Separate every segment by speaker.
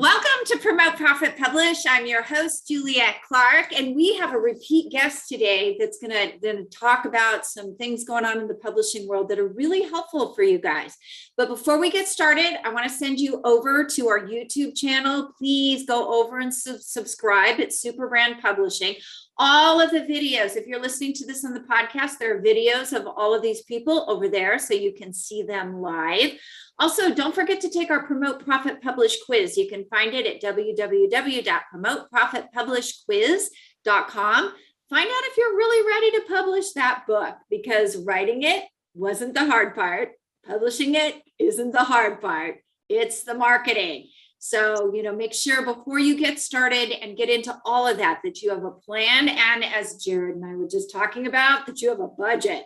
Speaker 1: Welcome to Promote, Profit, Publish. I'm your host, Juliet Clark, and we have a repeat guest today that's going to talk about some things going on in the publishing world that are really helpful for you guys. But before we get started, I want to send you over to our YouTube channel. Please go over and subscribe. It's Super Brand Publishing. All of the videos, if you're listening to this on the podcast, there are videos of all of these people over there so you can see them live. Also, don't forget to take our Promote, Profit, Publish quiz. You can find it at www.promoteprofitpublishquiz.com. Find out if you're really ready to publish that book, because writing it wasn't the hard part. Publishing it isn't the hard part. It's the marketing. So, make sure before you get started and get into all of that, that you have a plan. And as Jared and I were just talking about, that you have a budget.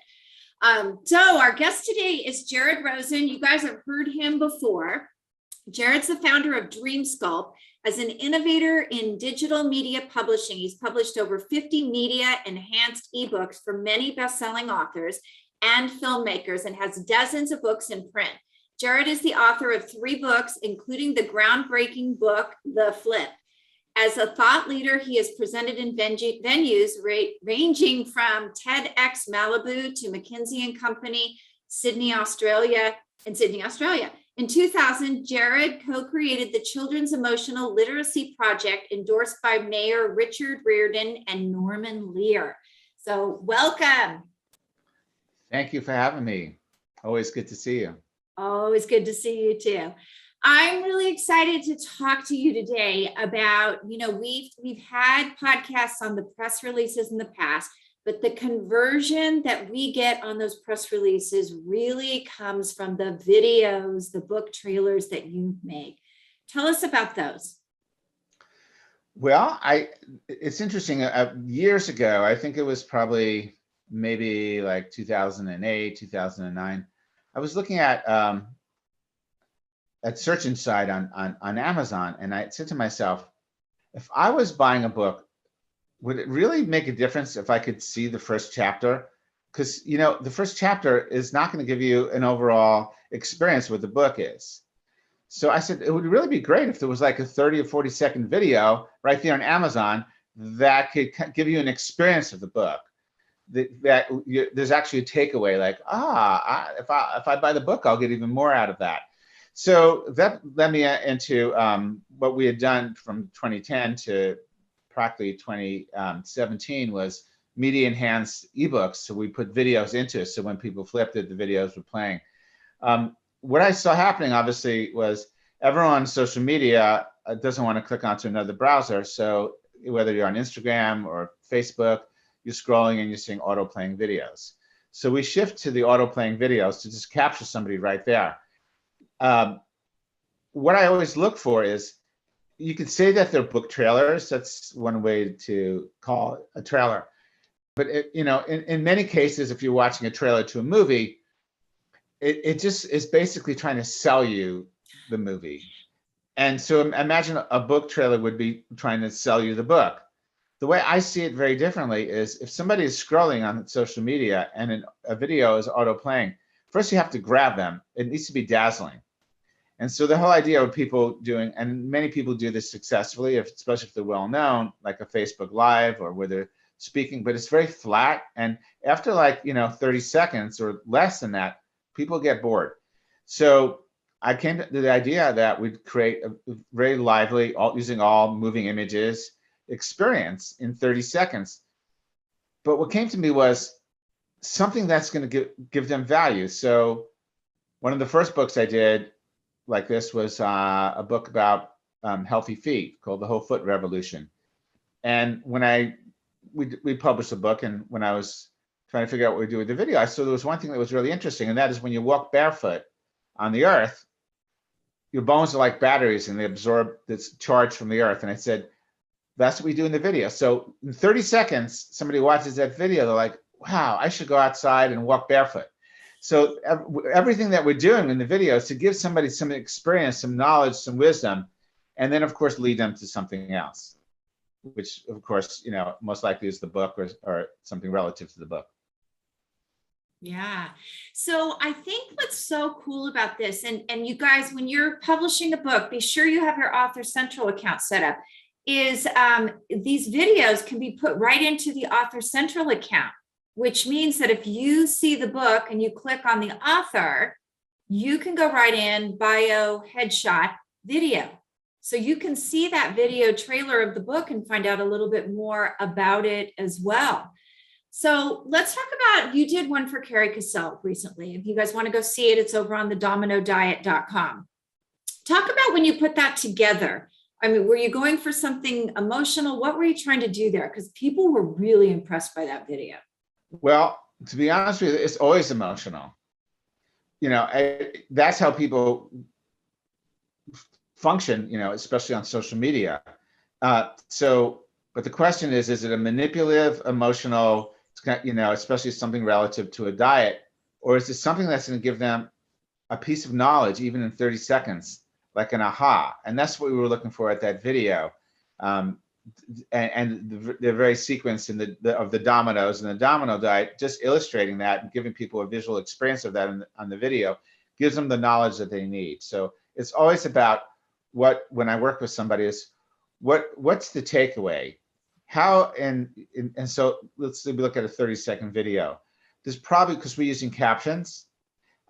Speaker 1: So our guest today is Jared Rosen. You guys have heard him before. Jared's the founder of DreamSculpt. As an innovator in digital media publishing, he's published over 50 media enhanced eBooks for many best-selling authors and filmmakers, and has dozens of books in print. Jared is the author of 3 books, including the groundbreaking book, The Flip. As a thought leader, he has presented in venues ranging from TEDx Malibu to McKinsey & Company, Sydney, Australia. In 2000, Jared co-created the Children's Emotional Literacy Project, endorsed by Mayor Richard Riordan and Norman Lear. So welcome.
Speaker 2: Thank you for having me. Always good to see you.
Speaker 1: Always good to see you too. I'm really excited to talk to you today about, we've had podcasts on the press releases in the past, but the conversion that we get on those press releases really comes from the videos, the book trailers that you make. Tell us about those.
Speaker 2: Well, it's interesting. Years ago, I think it was probably maybe like 2008, 2009. I was looking at search inside on Amazon, and I said to myself, if I was buying a book, would it really make a difference if I could see the first chapter? Because the first chapter is not going to give you an overall experience what the book is. So I said it would really be great if there was like a 30 or 40-second video right there on Amazon that could give you an experience of the book. There's actually a takeaway, like, if I buy the book, I'll get even more out of that. So that led me into what we had done from 2010 to practically 2017 was media enhanced eBooks. So we put videos into it. So when people flipped it, the videos were playing. What I saw happening, obviously, was everyone on social media doesn't want to click onto another browser. So whether you're on Instagram or Facebook, you're scrolling and you're seeing auto-playing videos. So we shift to the auto-playing videos to just capture somebody right there. What I always look for is, you could say that they're book trailers. That's one way to call it a trailer. But in many cases, if you're watching a trailer to a movie, it just is basically trying to sell you the movie. And so imagine a book trailer would be trying to sell you the book. The way I see it very differently is, if somebody is scrolling on social media and a video is auto playing, first you have to grab them. It needs to be dazzling. And so the whole idea of people doing, and many people do this successfully, especially if they're well known, like a Facebook Live or where they're speaking, but it's very flat. And after 30 seconds or less than that, people get bored. So I came to the idea that we'd create a very lively, using all moving images experience in 30 seconds. But what came to me was something that's going to give them value. So one of the first books I did like this was a book about healthy feet called The Whole Foot Revolution. And when we published a book, and when I was trying to figure out what we do with the video, I saw there was one thing that was really interesting, and that is when you walk barefoot on the earth, your bones are like batteries and they absorb this charge from the earth. And I said, that's what we do in the video. So in 30 seconds, somebody watches that video, they're like, wow, I should go outside and walk barefoot. So everything that we're doing in the video is to give somebody some experience, some knowledge, some wisdom, and then of course lead them to something else, which of course, most likely is the book or something relative to the book.
Speaker 1: Yeah. So I think what's so cool about this, and you guys, when you're publishing a book, be sure you have your Author Central account set up, is these videos can be put right into the Author Central account, which means that if you see the book and you click on the author, you can go right in, bio, headshot, video. So you can see that video trailer of the book and find out a little bit more about it as well. So let's talk about, you did one for Carrie Cassell recently. If you guys want to go see it, it's over on the dominodiet.com. Talk about when you put that together. I mean, were you going for something emotional? What were you trying to do there? Because people were really impressed by that video.
Speaker 2: Well, to be honest with you, it's always emotional. You know, that's how people function, you know, especially on social media. But the question is it a manipulative, emotional, you know, especially something relative to a diet, or is it something that's going to give them a piece of knowledge, even in 30 seconds, like an aha? And that's what we were looking for at that video. And the very sequence of the dominoes and the domino diet, just illustrating that and giving people a visual experience of that on the video, gives them the knowledge that they need. So it's always about when I work with somebody is what's the takeaway? How, and so let's look at a 30-second video. There's probably, because we're using captions,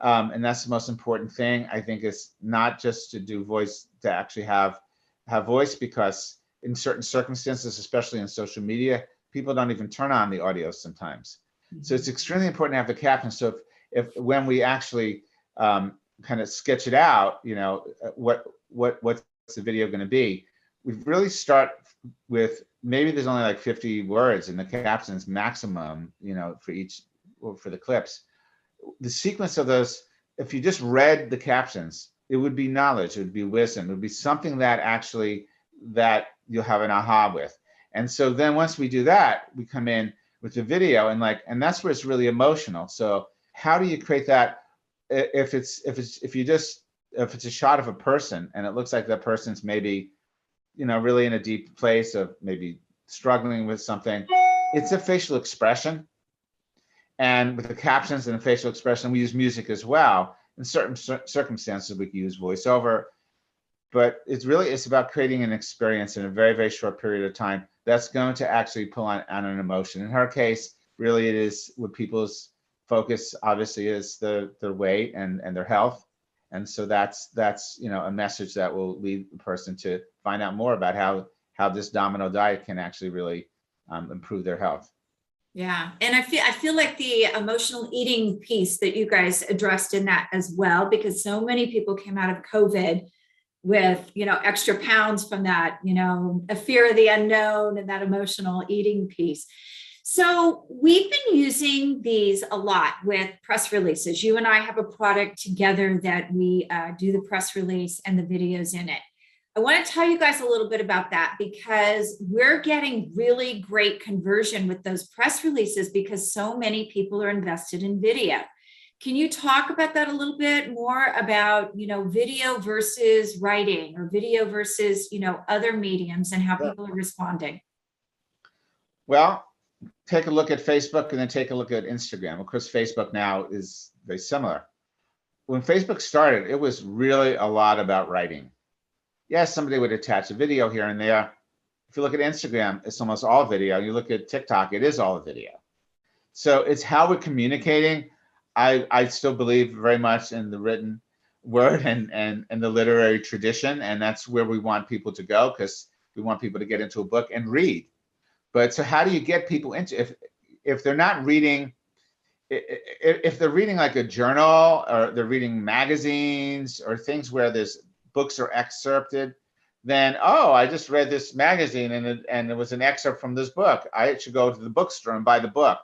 Speaker 2: and that's the most important thing. I think it's not just to do voice, to actually have voice, because in certain circumstances, especially in social media, people don't even turn on the audio sometimes. So it's extremely important to have the captions. So if when we actually kind of sketch it out, you know, what's the video going to be, we really start with, maybe there's only like 50 words in the captions maximum, you know, for each, or for the clips. The sequence of those, if you just read the captions, it would be knowledge, it would be wisdom, it would be something that actually, that you'll have an aha with. And so then once we do that, we come in with the video, and that's where it's really emotional. So how do you create that? If it's a shot of a person and it looks like that person's maybe, you know, really in a deep place of maybe struggling with something, it's a facial expression. And with the captions and the facial expression, we use music as well. In certain circumstances, we can use voiceover, but it's about creating an experience in a very, very short period of time that's going to actually pull on an emotion. In her case, really it is what people's focus obviously is their weight and their health. And so that's, you know, a message that will lead the person to find out more about how this domino diet can actually really improve their health.
Speaker 1: Yeah. And I feel like the emotional eating piece that you guys addressed in that as well, because so many people came out of COVID with, you know, extra pounds from that, you know, a fear of the unknown and that emotional eating piece. So we've been using these a lot with press releases. You and I have a product together that we do the press release and the videos in it. I want to tell you guys a little bit about that, because we're getting really great conversion with those press releases because so many people are invested in video. Can you talk about that a little bit more, about, you know, video versus writing, or video versus, you know, other mediums, and how people are responding?
Speaker 2: Well, take a look at Facebook and then take a look at Instagram. Of course, Facebook now is very similar. When Facebook started, it was really a lot about writing. Yes, somebody would attach a video here and there. If you look at Instagram, it's almost all video. You look at TikTok, it is all video. So it's how we're communicating. I still believe very much in the written word and the literary tradition, and that's where we want people to go, because we want people to get into a book and read. But so how do you get people into, if they're not reading, if they're reading like a journal, or they're reading magazines or things where there's books are excerpted, then, oh, I just read this magazine and it was an excerpt from this book, I should go to the bookstore and buy the book.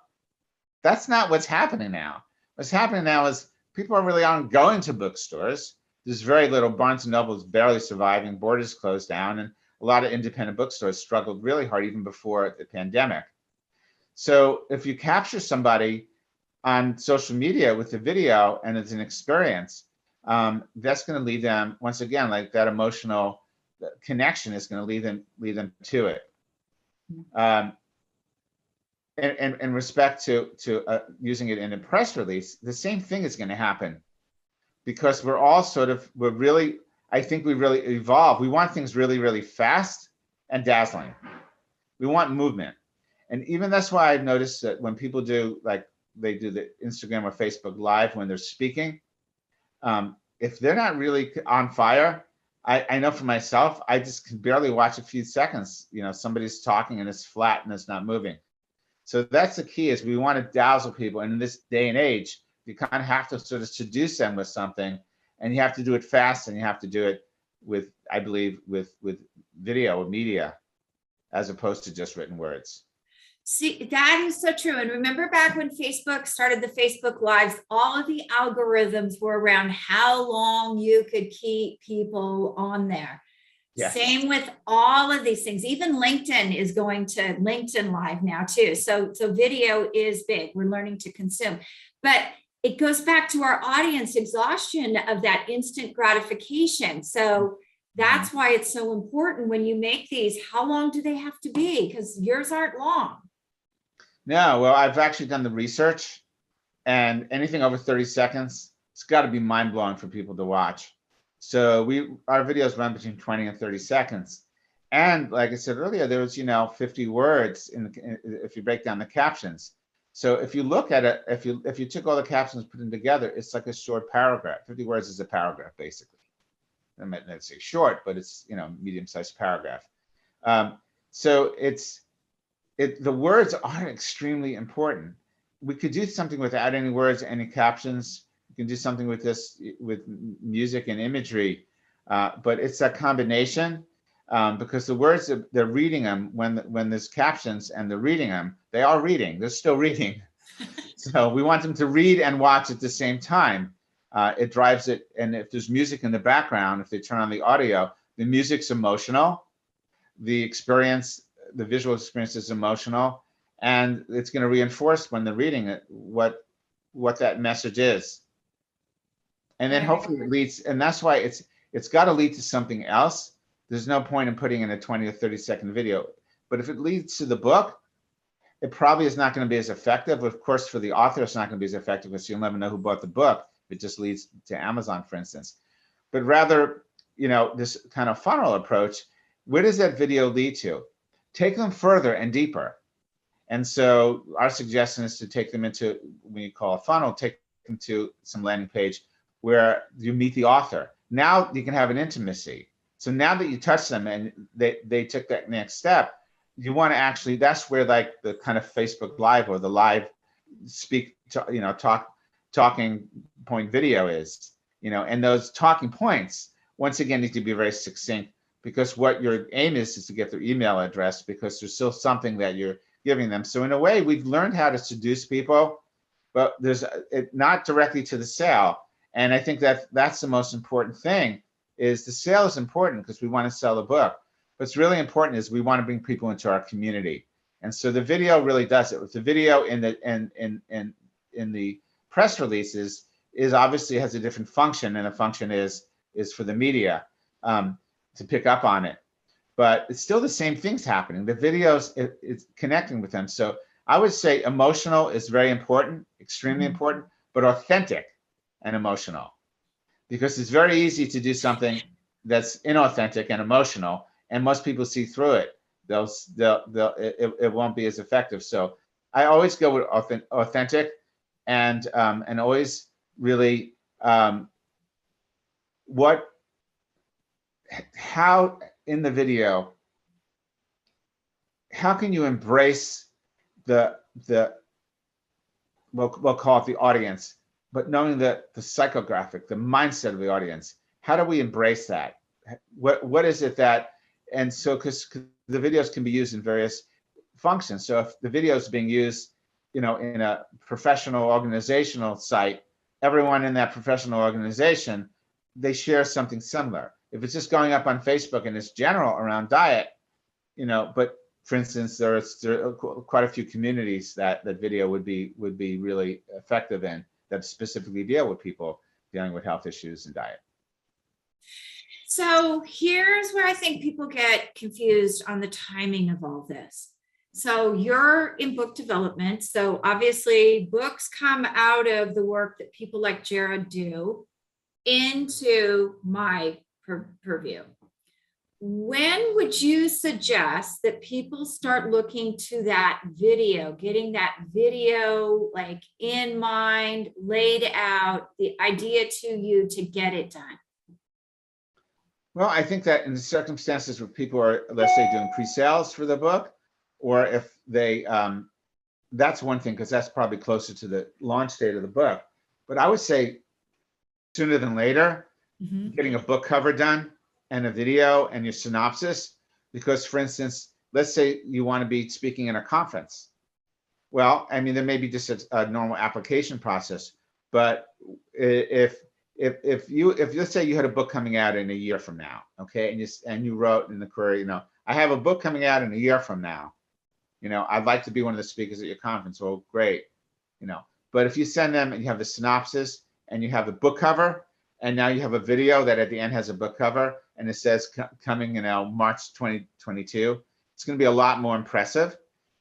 Speaker 2: That's not what's happening now. What's happening now is people are really aren't going to bookstores. There's very little. Barnes & Noble is barely surviving. Borders closed down, and a lot of independent bookstores struggled really hard even before the pandemic. So if you capture somebody on social media with the video and it's an experience, that's going to lead them, once again, like that emotional connection is going to lead them to it. in respect to using it in a press release, the same thing is going to happen, because I think we really evolve. We want things really, really fast and dazzling. We want movement. And even that's why I've noticed that when people do, like they do the Instagram or Facebook Live when they're speaking, if they're not really on fire, I know for myself, I just can barely watch a few seconds. Somebody's talking and it's flat and it's not moving. So that's the key, is we want to dazzle people. And in this day and age, you kind of have to sort of seduce them with something, and you have to do it fast, and you have to do it with, I believe, with video or media, as opposed to just written words.
Speaker 1: See, that is so true. And remember back when Facebook started the Facebook Lives, all of the algorithms were around how long you could keep people on there. Yes. Same with all of these things. Even LinkedIn is going to LinkedIn Live now too. So video is big. We're learning to consume. But it goes back to our audience exhaustion of that instant gratification. So that's why it's so important when you make these. How long do they have to be? Because yours aren't long.
Speaker 2: No, well, I've actually done the research, and anything over 30 seconds, it's got to be mind-blowing for people to watch. So our videos run between 20 and 30 seconds. And like I said earlier, there was, 50 words if you break down the captions. So if you look at it, if you took all the captions, put them together, it's like a short paragraph. 50 words is a paragraph, basically. I might not say short, but it's, medium-sized paragraph. So the words aren't extremely important. We could do something without any words, any captions. You can do something with this, with music and imagery, but it's a combination, because the words, they're reading them when there's captions and they're reading them, they are reading, they're still reading. So we want them to read and watch at the same time. It drives it. And if there's music in the background, if they turn on the audio, the music's emotional, the visual experience is emotional, and it's going to reinforce when they're reading it what that message is. And then hopefully it leads, and that's why it's got to lead to something else. There's no point in putting in a 20 or 30 second video. But if it leads to the book, it probably is not going to be as effective. Of course, for the author, it's not going to be as effective, because you'll never know who bought the book. It just leads to Amazon, for instance. But rather, this kind of funnel approach, where does that video lead to? Take them further and deeper. And so our suggestion is to take them into, when you call a funnel, take them to some landing page where you meet the author. Now you can have an intimacy. So now that you touch them and they took that next step, you want to actually, that's where like the kind of Facebook Live or the live talking point video is, and those talking points, once again, need to be very succinct, because what your aim is to get their email address, because there's still something that you're giving them. So in a way, we've learned how to seduce people, but there's not directly to the sale. And I think that's the most important thing, is the sale is important because we want to sell the book. What's really important is we want to bring people into our community. And so the video really does it. With the video in the press releases is obviously has a different function, and the function is for the media to pick up on it. But it's still the same things happening. The videos, it's connecting with them. So I would say emotional is very important, extremely important, but authentic and emotional, because it's very easy to do something that's inauthentic and emotional, and most people see through it. It won't be as effective. So I always go with authentic, and always really how in the video, how can you embrace we'll call it the audience, but knowing the psychographic, the mindset of the audience, how do we embrace that? What is it that, and so because the videos can be used in various functions. So if the video is being used, in a professional organizational site, everyone in that professional organization, they share something similar. If it's just going up on Facebook and it's general around diet, but for instance, there are quite a few communities that video would be really effective in, that specifically deal with people dealing with health issues and diet.
Speaker 1: So here's where I think people get confused on the timing of all this. So you're in book development. So obviously books come out of the work that people like Jared do into my purview. When would you suggest that people start looking to that video, getting that video like in mind, laid out, the idea to you to get it done?
Speaker 2: Well, I think that in the circumstances where people are, let's say, doing pre-sales for the book, or if they, that's one thing, because that's probably closer to the launch date of the book. But I would say sooner than later, getting a book cover done and a video and your synopsis, because for instance, let's say you want to be speaking in a conference. Well, I mean, there may be just a normal application process, but if let's say you had a book coming out in a year from now, okay, and you wrote in the query, I have a book coming out in a year from now, I'd like to be one of the speakers at your conference. Well, great, but if you send them and you have the synopsis and you have the book cover, and now you have a video that at the end has a book cover and it says coming, March 2022, it's going to be a lot more impressive.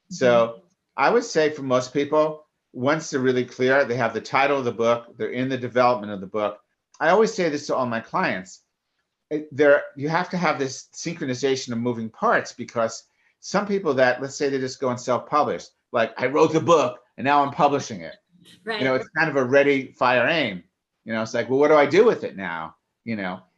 Speaker 2: So I would say for most people, once they're really clear, they have the title of the book, they're in the development of the book. I always say this to all my clients. You have to have this synchronization of moving parts, because some people that, let's say they just go and self-publish, like I wrote the book and now I'm publishing it.
Speaker 1: Right.
Speaker 2: It's kind of a ready, fire, aim. It's like, well, what do I do with it now?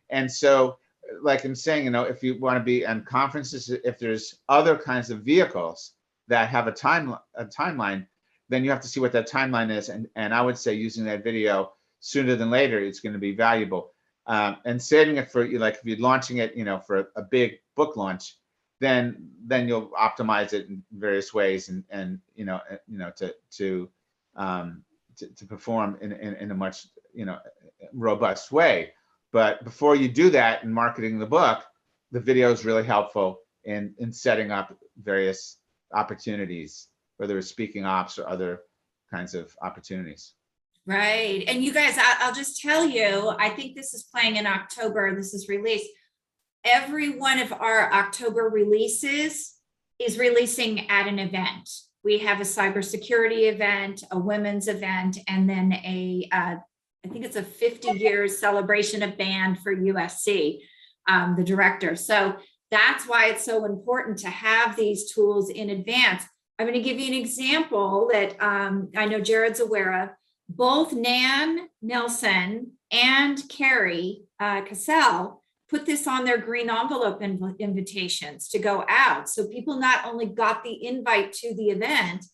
Speaker 2: And so like I'm saying, if you want to be on conferences, if there's other kinds of vehicles that have a timeline, then you have to see what that timeline is. And I would say using that video sooner than later, it's going to be valuable. And saving it for, like if you're launching it, for a big book launch, then you'll optimize it in various ways and to perform in a much, robust way. But before you do that in marketing the book, the video is really helpful in setting up various opportunities, whether it's speaking ops or other kinds of opportunities.
Speaker 1: Right. And you guys, I'll just tell you, I think this is playing in October. This is released. Every one of our October releases is releasing at an event. We have a cybersecurity event, a women's event, and then I think it's a 50 years celebration of band for USC, the director. So that's why it's so important to have these tools in advance. I'm going to give you an example that I know Jared's aware of. Both Nan Nelson and Carrie Cassell put this on their green envelope invitations to go out. So people not only got the invite to the event,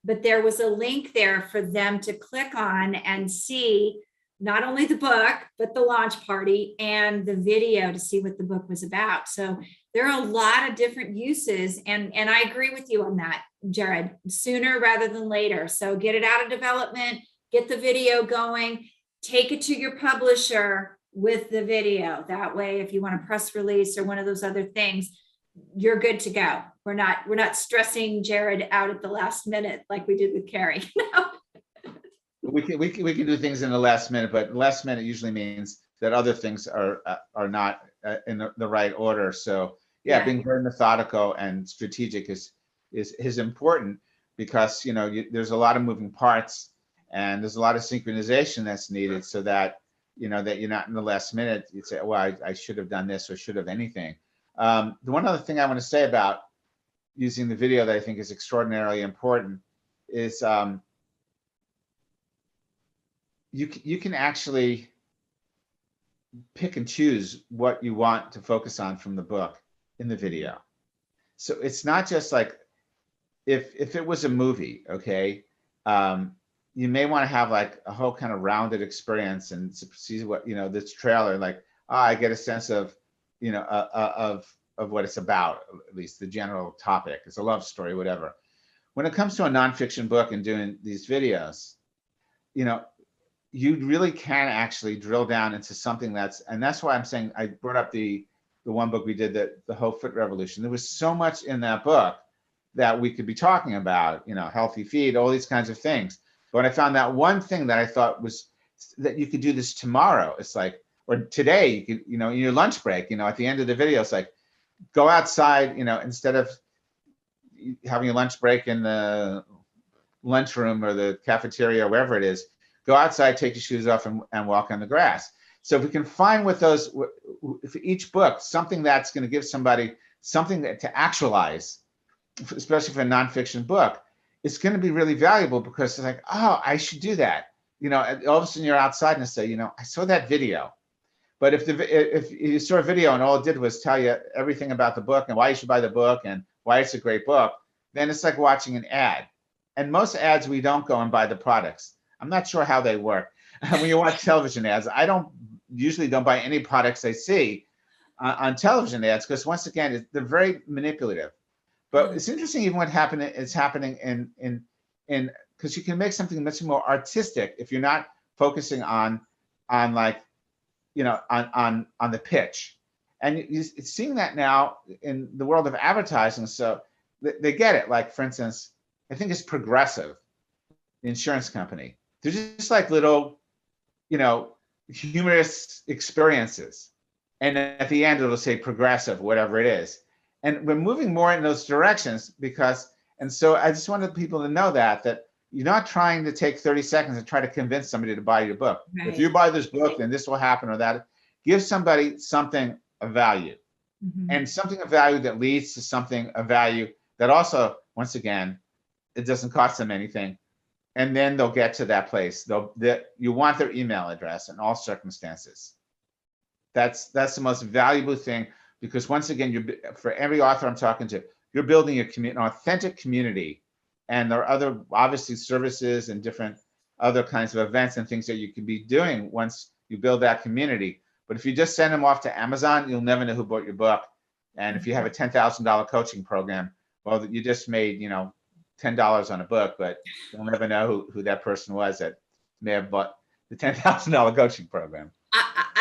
Speaker 1: but there was a link there for them to click on and see not only the book, but the launch party and the video to see what the book was about. So there are a lot of different uses. And I agree with you on that, Jared, sooner rather than later. So get it out of development, get the video going, take it to your publisher with the video. That way, if you want a press release or one of those other things, you're good to go. We're not stressing Jared out at the last minute like we did with Carrie.
Speaker 2: We can do things in the last minute, but last minute usually means that other things are not in the right order. So yeah, being very methodical and strategic is important, because there's a lot of moving parts and there's a lot of synchronization that's needed, so that that you're not in the last minute. You say, well, I should have done this or should have anything. The one other thing I want to say about using the video that I think is extraordinarily important is you can actually pick and choose what you want to focus on from the book in the video. So it's not just like if it was a movie, okay, you may want to have like a whole kind of rounded experience and see what this trailer, like I get a sense of of what it's about, at least the general topic. It's a love story, whatever. When it comes to a nonfiction book and doing these videos, you really can actually drill down into something and that's why I'm saying I brought up the one book we did, the Whole Foot Revolution. There was so much in that book that we could be talking about, healthy feed, all these kinds of things. But I found that one thing that I thought was that you could do this tomorrow. It's like, or today, you could, in your lunch break, at the end of the video, it's like, go outside, instead of, having a lunch break in the lunchroom or the cafeteria or wherever it is, go outside, take your shoes off, and walk on the grass. So if we can find with those, for each book, something that's going to give somebody something to actualize, especially for a nonfiction book, it's going to be really valuable, because it's like, oh, I should do that. You know, all of a sudden you're outside and say, you know, I saw that video. But if you saw a video and all it did was tell you everything about the book and why you should buy the book and why it's a great book, then it's like watching an ad. And most ads, we don't go and buy the products. I'm not sure how they work. When you watch television ads, I usually don't buy any products I see on television ads, because once again, they're very manipulative. But it's interesting, even what is happening in because you can make something much more artistic if you're not focusing on like, you know, on the pitch. And it's seeing that now in the world of advertising. So they get it. Like, for instance, I think it's Progressive, the insurance company. They're just like little, you know, humorous experiences. And at the end, it'll say Progressive, whatever it is. And we're moving more in those directions and so I just wanted people to know that you're not trying to take 30 seconds and try to convince somebody to buy your book. Right. If you buy this book, then this will happen or that. Give somebody something of value, and something of value that leads to something of value that also, once again, it doesn't cost them anything. And then they'll get to that place. You want their email address in all circumstances. That's the most valuable thing, because once again, for every author I'm talking to, you're building an authentic community. And there are other, obviously, services and different other kinds of events and things that you can be doing once you build that community. But if you just send them off to Amazon, you'll never know who bought your book. And if you have a $10,000 coaching program, well, you just made, you know, $10 on a book, but you'll never know who that person was that may have bought the $10,000 coaching program.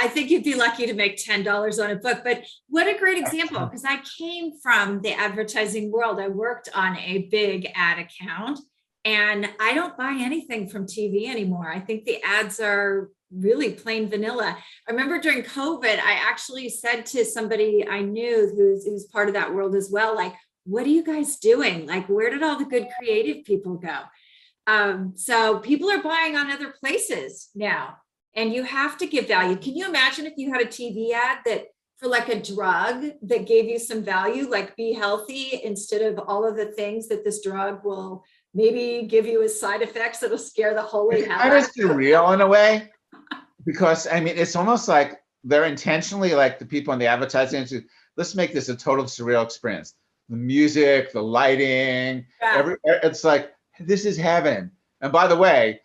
Speaker 1: I think you'd be lucky to make $10 on a book, but what a great example, because I came from the advertising world. I worked on a big ad account, and I don't buy anything from TV anymore. I think the ads are really plain vanilla. I remember during COVID, I actually said to somebody I knew who's part of that world as well, like, what are you guys doing? Like, where did all the good creative people go? So people are buying on other places now. And you have to give value. Can you imagine if you had a TV ad that for like a drug that gave you some value, like be healthy, instead of all of the things that this drug will maybe give you as side effects that'll scare the holy hell out of you?
Speaker 2: It's kind of surreal in a way, because I mean, it's almost like they're intentionally, like the people in the advertising industry, let's make this a total surreal experience. The music, the lighting, it's like, this is heaven. And by the way,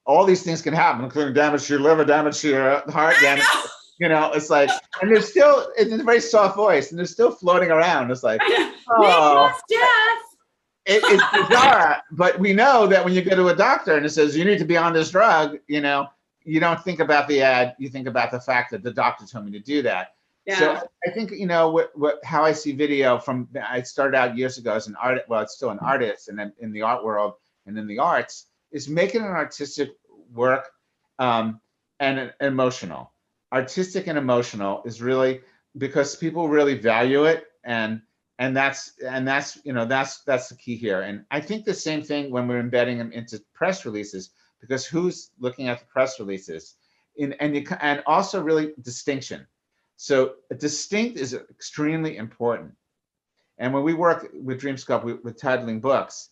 Speaker 2: all these things can happen, including damage to your liver, damage to your heart, damage. You know, it's like, and there's still, it's a very soft voice, and they're still floating around. It's like, oh, it's bizarre. But we know that when you go to a doctor and it says you need to be on this drug, you know, you don't think about the ad, you think about the fact that the doctor told me to do that. Yeah. So I think, you know, how I see video I started out years ago as an artist, well, it's still an artist, and then in the art world and in the arts, is making an artistic work and emotional. Artistic and emotional is really, because people really value it, and that's you know, that's the key here. And I think the same thing when we're embedding them into press releases, because who's looking at the press releases? And also really distinction. So distinct is extremely important. And when we work with DreamSculpt with titling books,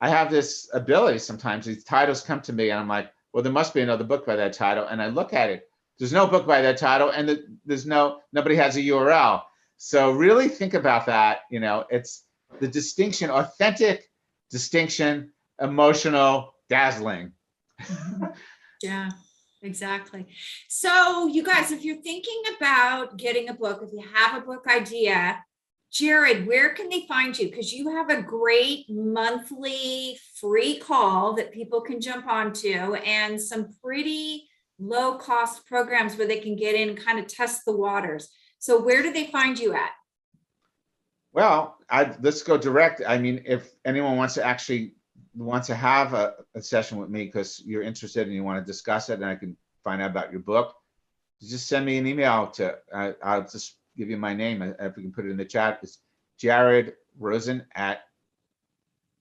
Speaker 2: I have this ability sometimes, these titles come to me and I'm like, well, there must be another book by that title. And I look at it, there's no book by that title, and nobody has a URL. So really think about that. You know, it's the distinction, authentic distinction, emotional, dazzling.
Speaker 1: Yeah, exactly. So you guys, if you're thinking about getting a book, if you have a book idea, Jared, where can they find you? Because you have a great monthly free call that people can jump onto, and some pretty low cost programs where they can get in and kind of test the waters. So where do they find you at?
Speaker 2: Well, let's go direct. I mean, if anyone wants to have a session with me because you're interested and you want to discuss it and I can find out about your book, just send me an email I'll just give you my name. If we can put it in the chat, it's Jared Rosen at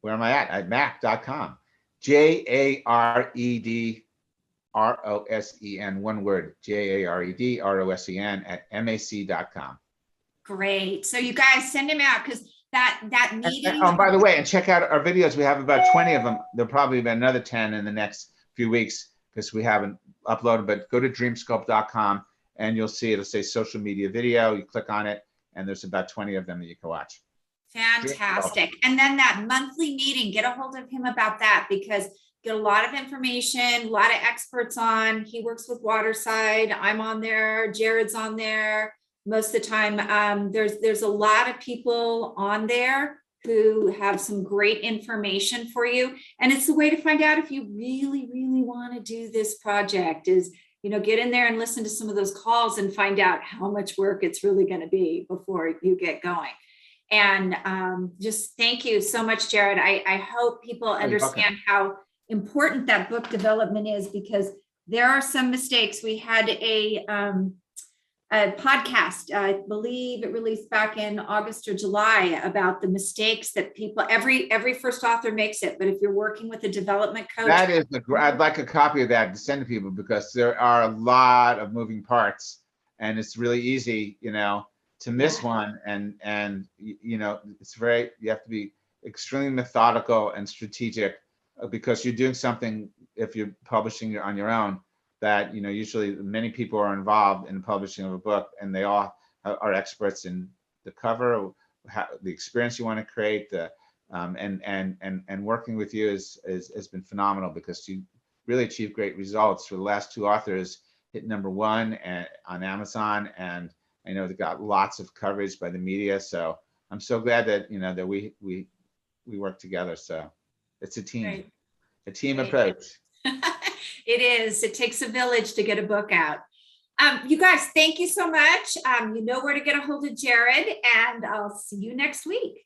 Speaker 2: where am I at mac.com. JAREDROSEN, one word, JAREDROSEN at mac.com.
Speaker 1: Great. So you guys send him out, because that meeting.
Speaker 2: And by the way, and check out our videos. We have about 20 of them. There'll probably be another 10 in the next few weeks because we haven't uploaded, but go to dreamsculpt.com and you'll see it'll say social media video. You click on it and there's about 20 of them that you can watch.
Speaker 1: Fantastic. And then that monthly meeting, get a hold of him about that, because get a lot of information, a lot of experts on. He works with Waterside. I'm on there. Jared's on there. Most of the time, there's a lot of people on there who have some great information for you. And it's the way to find out if you really, really want to do this project is, get in there and listen to some of those calls and find out how much work it's really going to be before you get going. And just thank you so much, Jared. I hope people understand how important that book development is, because there are some mistakes. We had a podcast, I believe it released back in August or July, about the mistakes that people, every first author makes it. But if you're working with a development coach.
Speaker 2: I'd like a copy of that to send to people, because there are a lot of moving parts and it's really easy, to miss one. And it's you have to be extremely methodical and strategic, because you're doing something, if you're publishing on your own, that usually many people are involved in the publishing of a book, and they all are experts in the cover, the experience you want to create, and working with you has been phenomenal, because you really achieved great results. For the last two authors hit #1 on Amazon, and I know they got lots of coverage by the media. So I'm so glad that that we work together. So it's a team,
Speaker 1: Right.
Speaker 2: A team
Speaker 1: Right.
Speaker 2: approach.
Speaker 1: It is. It takes a village to get a book out. You guys, thank you so much. You know where to get a hold of Jared, and I'll see you next week.